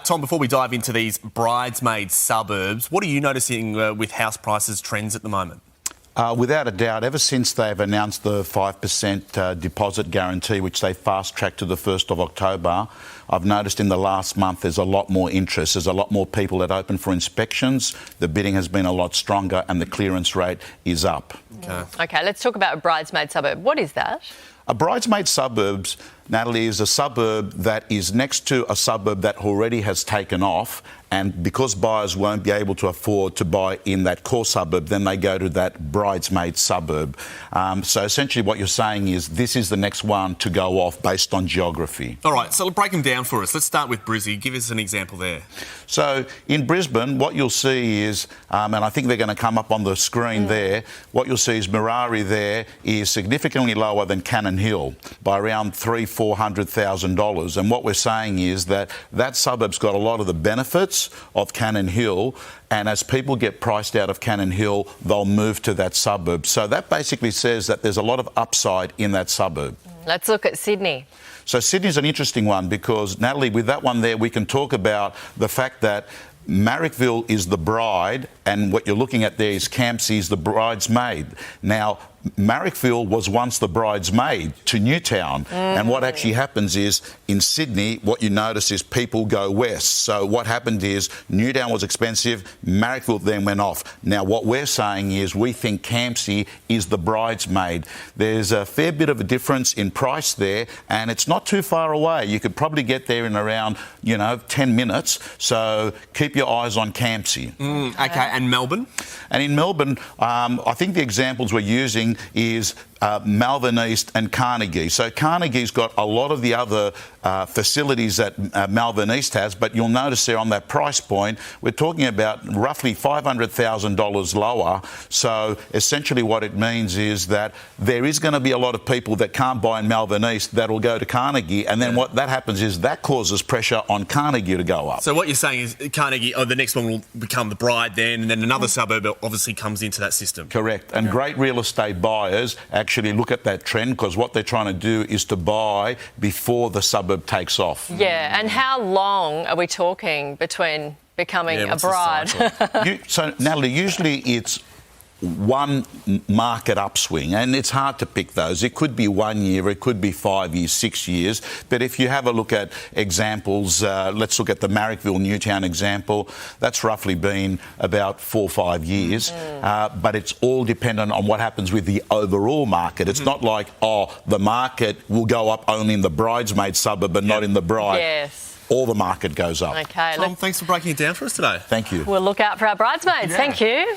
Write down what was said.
Tom, before we dive into these bridesmaid suburbs, what are you noticing with house prices trends at the moment? Without a doubt, ever since they've announced the 5% deposit guarantee, which they fast-tracked to the 1st of October, I've noticed in the last month there's a lot more interest. There's a lot more people that open for inspections. The bidding has been a lot stronger and the clearance rate is up. OK, let's talk about a bridesmaid suburb. What is that? A bridesmaid suburbs, Natalie, is a suburb that is next to a suburb that already has taken off, and because buyers won't be able to afford to buy in that core suburb, then they go to that bridesmaid suburb. So essentially what you're saying is this is the next one to go off based on geography. All right, so break them down for us. Let's start with Brizzy. Give us an example there. So in Brisbane, what you'll see is, and I think they're going to come up on the screen there, what you'll see is Mirari there is significantly lower than Cannon Hill by around $300,000-$400,000. And what we're saying is that that suburb's got a lot of the benefits of Cannon Hill, and as people get priced out of Cannon Hill, they'll move to that suburb. So that basically says that there's a lot of upside in that suburb. Let's look at Sydney. So Sydney's an interesting one because, Natalie, with that one there, we can talk about the fact that Marrickville is the bride, and what you're looking at there is Campsie is the bridesmaid. Now, Marrickville was once the bridesmaid to Newtown, and what actually happens is in Sydney, what you notice is people go west. So what happened is Newtown was expensive, Marrickville then went off. Now, what we're saying is we think Campsie is the bridesmaid. There's a fair bit of a difference in price there, and it's not too far away. You could probably get there in around, 10 minutes. So keep your eyes on Campsie. OK, and Melbourne? And in Melbourne, I think the examples we're using is Malvern East and Carnegie. So Carnegie's got a lot of the other facilities that Malvern East has, but you'll notice there on that price point, we're talking about roughly $500,000 lower. So essentially what it means is that there is going to be a lot of people that can't buy in Malvern East that will go to Carnegie, and then what that happens is that causes pressure on Carnegie to go up. So what you're saying is Carnegie, the next one will become the bride then, and then another suburb obviously comes into that system. Correct. And great real estate buyers actually look at that trend because what they're trying to do is to buy before the suburb takes off. Yeah, and how long are we talking between becoming a bride? So, Natalie, usually it's one market upswing, and it's hard to pick those. It could be 1 year, it could be 5 years, 6 years. But if you have a look at examples, let's look at the Marrickville Newtown example. That's roughly been about 4 or 5 years. But it's all dependent on what happens with the overall market. It's not like, the market will go up only in the bridesmaid suburb but not in the bride. Yes. All the market goes up. OK. Tom, thanks for breaking it down for us today. Thank you. We'll look out for our bridesmaids. Thank you.